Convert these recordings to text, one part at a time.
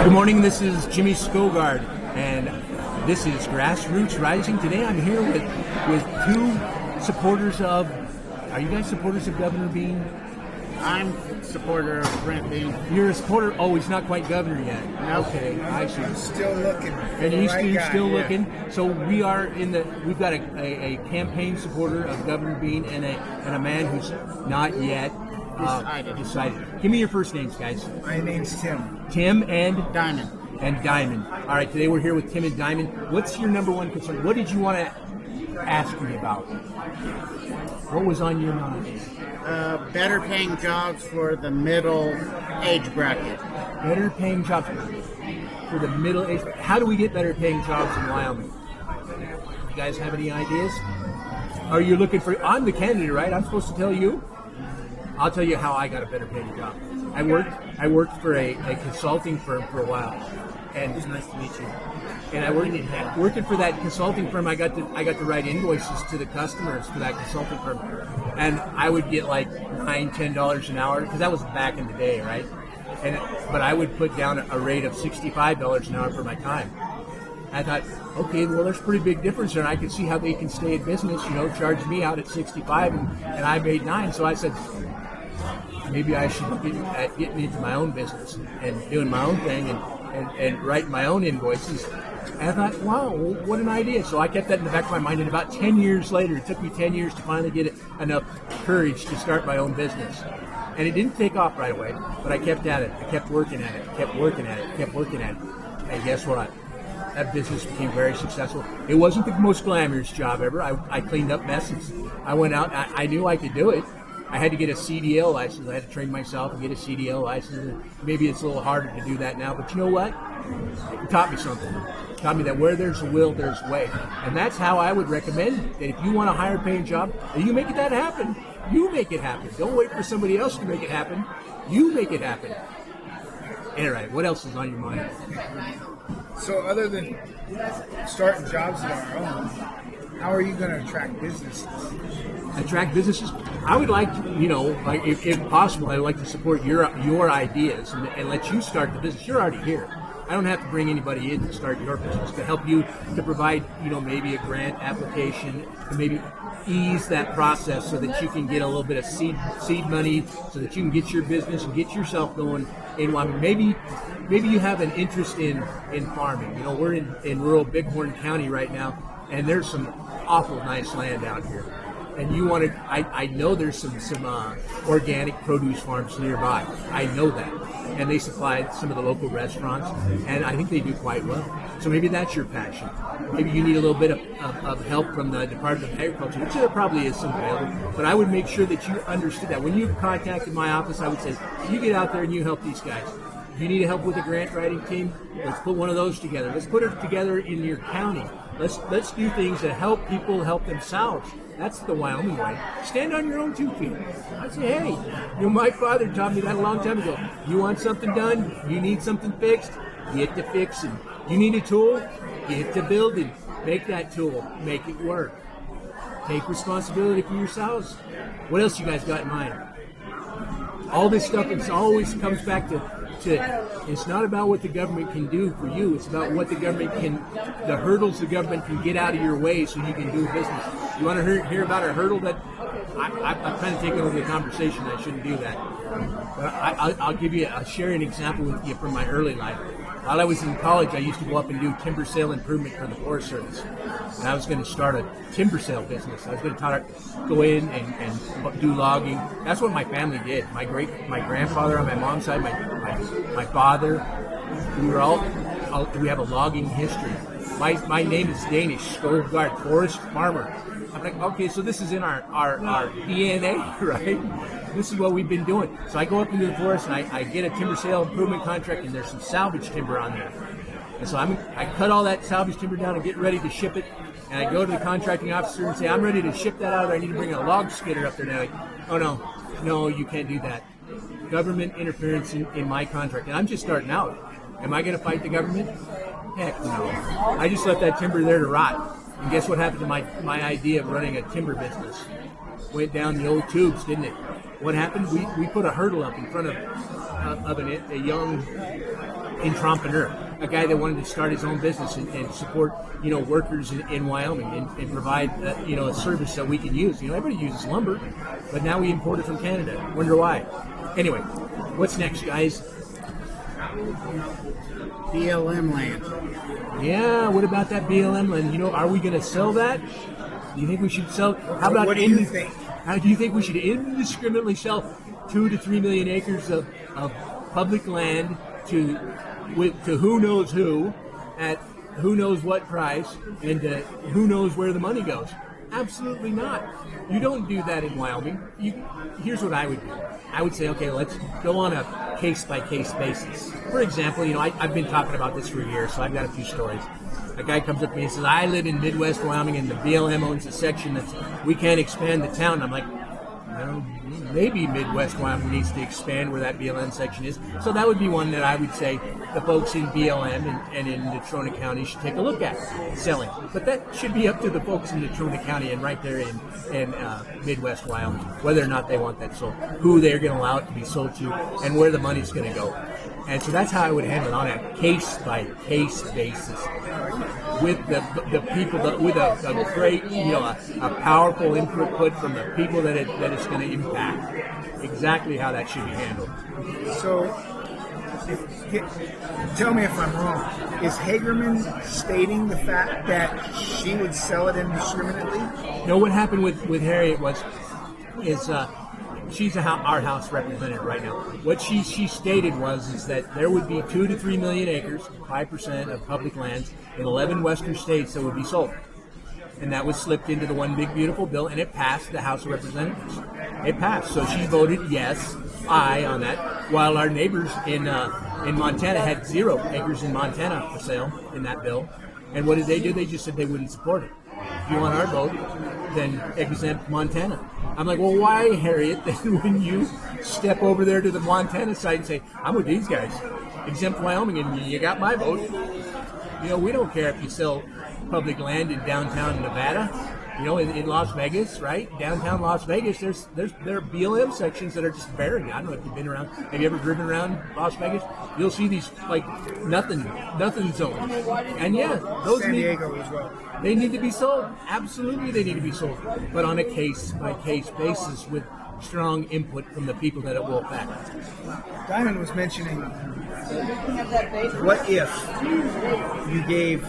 Good morning, this is Jimmy Skogard, and this is Grassroots Rising. Today I'm here with two supporters of, are you guys supporters of Governor Bean? I'm a supporter of Brent Bean. You're a supporter? Oh, he's not quite governor yet. No. Okay, I see. I'm still looking. And he's still looking. So we've got a campaign supporter of Governor Bean and a man who's not yet decided. Give me your first names, guys. My name's Tim. Tim and Diamond. And Diamond. All right, today we're here with Tim and Diamond. What's your number one concern? What did you want to ask me about? What was on your mind? Better paying jobs for the middle age bracket. Better paying jobs for the middle age. How do we get better paying jobs in Wyoming? You guys have any ideas? Are you looking for? I'm the candidate, right? I'm supposed to tell you. I'll tell you how I got a better paying job. I worked for a consulting firm for a while, and it was nice to meet you. And I working for that consulting firm. I got to write invoices to the customers for that consulting firm, and I would get like $9-10 an hour because that was back in the day, right? But I would put down a rate of $65 an hour for my time. I thought, okay, well, there's a pretty big difference there, and I can see how they can stay in business, charge me out at 65, and I made 9. So I said, maybe I should look at getting into my own business and doing my own thing and writing my own invoices. And I thought, wow, what an idea. So I kept that in the back of my mind, and about 10 years later, it took me 10 years to finally get enough courage to start my own business. And it didn't take off right away, but I kept at it. I kept working at it, kept working at it, kept working at it. And guess what? That business became very successful. It wasn't the most glamorous job ever. I cleaned up messes. I went out. I knew I could do it. I had to get a CDL license. I had to train myself and get a CDL license. Maybe it's a little harder to do that now, but you know what? It taught me something. It taught me that where there's a will, there's a way. And that's how I would recommend that if you want a higher paying job, you make that happen. You make it happen. Don't wait for somebody else to make it happen. You make it happen. All right, what else is on your mind? So other than starting jobs of our own, how are you going to attract businesses? Attract businesses? I would like to, if possible, I would like to support your ideas and let you start the business. You're already here. I don't have to bring anybody in to start your business, to help you, to provide, maybe a grant application, to maybe ease that process so that you can get a little bit of seed money, so that you can get your business and get yourself going in Wyoming. Maybe you have an interest in farming. We're in rural Bighorn County right now, and there's some awful nice land out here. And you want to, I know there's some organic produce farms nearby. I know that. And they supply some of the local restaurants, and I think they do quite well. So maybe that's your passion. Maybe you need a little bit of help from the Department of Agriculture, which there probably is some available. But I would make sure that you understood that. When you contacted my office, I would say, you get out there and you help these guys. If you need help with a grant writing team, let's put one of those together. Let's put it together in your county. Let's do things that help people help themselves. That's the Wyoming way. Stand on your own 2 feet. I say, hey, my father taught me that a long time ago. You want something done? You need something fixed? Get to fixing. You need a tool? Get to building. Make that tool. Make it work. Take responsibility for yourselves. What else you guys got in mind? All this stuff, it always comes back to it's not about what the government can do for you. It's about what the hurdles the government can get out of your way so you can do business. You want to hear about a hurdle that I've kind of taken over the conversation. I shouldn't do that. But I'll share an example with you from my early life. While I was in college, I used to go up and do timber sale improvement for the Forest Service. And I was going to start a timber sale business. I was going to go in and do logging. That's what my family did. My grandfather on my mom's side, my father, we have a logging history. My name is Danish, Skogard, forest farmer. I'm like, okay, so this is in our DNA, right? This is what we've been doing. So I go up into the forest and I get a timber sale improvement contract, and there's some salvage timber on there. And so I cut all that salvage timber down and get ready to ship it. And I go to the contracting officer and say, I'm ready to ship that out. I need to bring a log skidder up there now. Like, oh no, you can't do that. Government interference in my contract. And I'm just starting out. Am I going to fight the government? Heck no. I just left that timber there to rot. And guess what happened to my idea of running a timber business? Went down the old tubes, didn't it? What happened? We put a hurdle up in front of a young entrepreneur, a guy that wanted to start his own business and support, workers in Wyoming and provide, a service that we can use. Everybody uses lumber, but now we import it from Canada. Wonder why. Anyway, what's next, guys? BLM land. Yeah, what about that BLM land? Are we going to sell that? Do you think we should sell? How about What do you think? How do you think we should indiscriminately sell 2 to 3 million acres of public land to who knows who at who knows what price and who knows where the money goes? Absolutely not. You don't do that in Wyoming. Here's what I would do. I would say, okay, let's go on a case-by-case basis. For example, I've been talking about this for a year, so I've got a few stories. A guy comes up to me and says, I live in Midwest Wyoming, and the BLM owns a section that we can't expand the town. I'm like, maybe Midwest Wyoming needs to expand where that BLM section is. So that would be one that I would say the folks in BLM and in Natrona County should take a look at selling. But that should be up to the folks in Natrona County and right there in Midwest Wyoming, whether or not they want that sold, who they're going to allow it to be sold to, and where the money's going to go. And so that's how I would handle it on a case-by-case basis with the people, with a great, a powerful input from the people that it's going to impact. Exactly how that should be handled. So, tell me if I'm wrong. Is Hagerman stating the fact that she would sell it indiscriminately? No, what happened with Harriet is she's our House representative right now. What she stated is that there would be 2 to 3 million acres, 5% of public lands in 11 western states that would be sold. And that was slipped into the one big beautiful bill, and it passed the House of Representatives. It passed. So she voted yes, aye on that, while our neighbors in Montana had 0 acres in Montana for sale in that bill. And what did they do? They just said they wouldn't support it. If you want our vote, then exempt Montana. I'm like, well, why, Harriet, then when you step over there to the Montana side and say, I'm with these guys, exempt Wyoming, and you got my vote. We don't care if you sell public land in downtown Nevada, in Las Vegas, right? Downtown Las Vegas, there are BLM sections that are just barren. I don't know if you've been around. Have you ever driven around Las Vegas? You'll see these nothing zones. And yeah, those San Diego as well. They need to be sold. Absolutely, they need to be sold, but on a case-by-case basis with strong input from the people that it will affect. Diamond was mentioning, what if you gave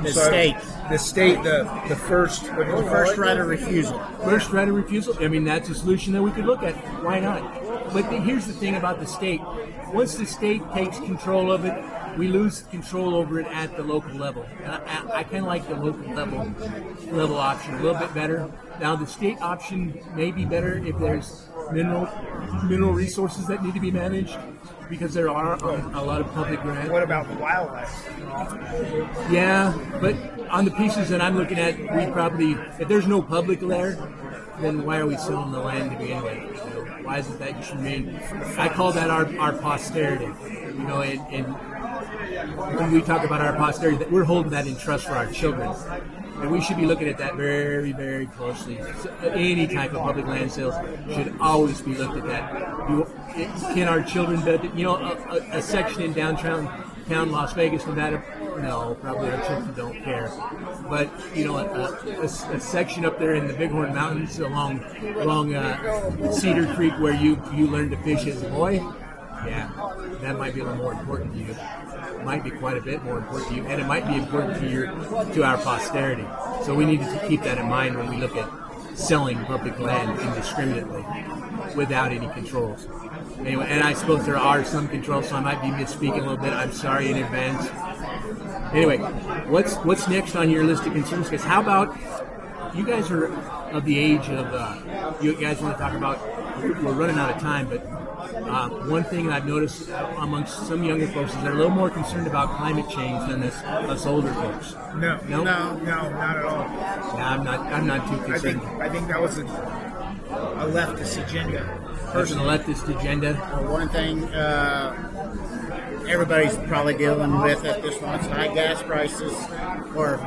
The state the first right of refusal. First right of refusal. I mean, that's a solution that we could look at. Why not? But here's the thing about the state. Once the state takes control of it, we lose control over it at the local level. And I kind of like the local level option a little bit better. Now, the state option may be better if there's mineral resources that need to be managed, because there are a lot of public grants. What about the wildlife? Yeah, but on the pieces that I'm looking at, we probably, if there's no public there, then why are we selling the land to begin with? Why is it that you should remain? I call that our posterity. And when we talk about our posterity, that we're holding that in trust for our children. And we should be looking at that very, very closely. So any type of public land sales should always be looked at that. Can our children benefit? A section in downtown Las Vegas, Nevada, no, probably our children don't care. But a section up there in the Bighorn Mountains along Cedar Creek where you learn to fish as a boy, yeah, that might be a little more important to you. It might be quite a bit more important to you, and it might be important to our posterity. So we need to keep that in mind when we look at selling public land indiscriminately without any controls. Anyway, and I suppose there are some controls, so I might be misspeaking a little bit. I'm sorry in advance. Anyway, what's next on your list of concerns? Because how about, you guys are of the age of, you guys want to talk about, we're running out of time, but one thing I've noticed amongst some younger folks is they're a little more concerned about climate change than us older folks. No, not at all. Yeah, I'm not too concerned. I think that was a leftist agenda. There's a leftist agenda. One thing everybody's probably dealing with at this point is high gas prices or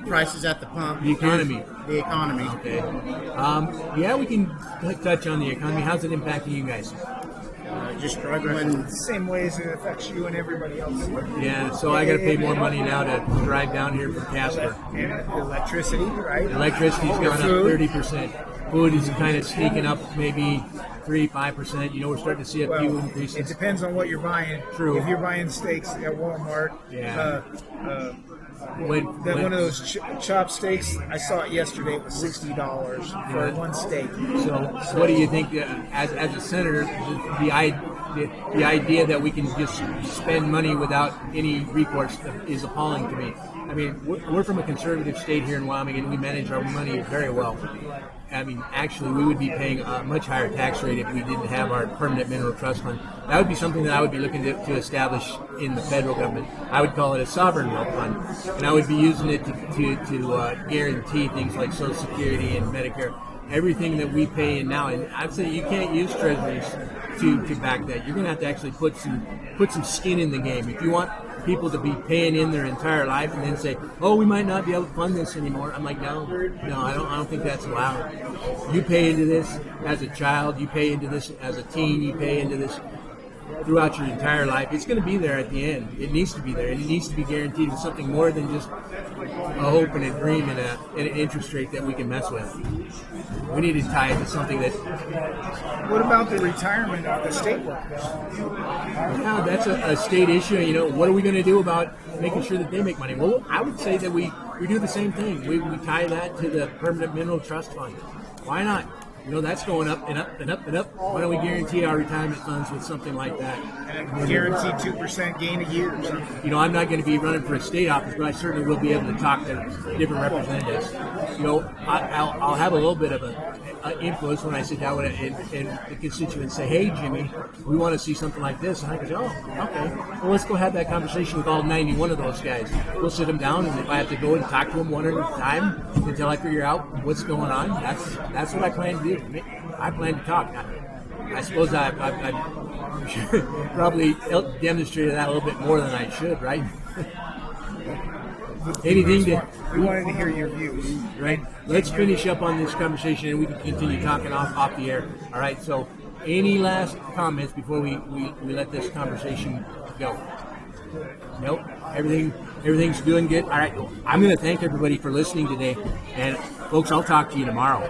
prices at the pump. The economy. The economy. Okay. Yeah, we can touch on the economy. How's it impacting you guys? just struggling. Same ways it affects you and everybody else. Yeah, so I got to pay more money now to drive down here from Casper. And electricity, right? Electricity's gone up Food. 30%. Food is kind of sneaking up maybe 3-5%. You know, we're starting to see a few Well, it increases. depends on what you're buying. True. If you're buying steaks at Walmart, Yeah. one of those chopped steaks, I saw it yesterday. It was $60 for Yeah. one steak. So, what do you think, as a senator, the idea that we can just spend money without any recourse is appalling to me. I mean, we're from a conservative state here in Wyoming, and we manage our money very well. I mean, actually, we would be paying a much higher tax rate if we didn't have our permanent mineral trust fund. That would be something that I would be looking to establish in the federal government. I would call it a sovereign wealth fund, and I would be using it to guarantee things like Social Security and Medicare, everything that we pay in now. And I'd say you can't use treasuries to back that. You're going to have to actually put some skin in the game if you want people to be paying in their entire life and then say, "Oh, we might not be able to fund this anymore." I'm like, no, I don't think that's allowed. You pay into this as a child, you pay into this as a teen, you pay into this throughout your entire life. It's going to be there at the end. It needs to be there, and it needs to be guaranteed with something more than just a hope and a dream and an interest rate that we can mess with. We need to tie it to something that. What about the retirement of the state workers? Yeah, that's a state issue. You know, what are we going to do about making sure that they make money? Well, I would say that we do the same thing. We tie that to the permanent mineral trust fund. Why not? You know, that's going up and up and up and up. Why don't we guarantee our retirement funds with something like that? And guaranteed 2% gain a year. You know, I'm not going to be running for a state office, but I certainly will be able to talk to different representatives. You know, I'll have a little bit of an influence when I sit down and the constituents say, "Hey, Jimmy, we want to see something like this." And I go, "Oh, okay. Well, let's go have that conversation with all 91 of those guys. We'll sit them down, and if I have to go and talk to them one at a time until I figure out what's going on, that's what I plan to do. I plan to talk. I suppose I probably demonstrated that a little bit more than I should, right?" Anything to... We wanted to hear your views. Right. Let's finish up on this conversation and we can continue talking off the air. All right. So, any last comments before we let this conversation go? Nope. Everything's doing good. All right. I'm going to thank everybody for listening today. And folks, I'll talk to you tomorrow.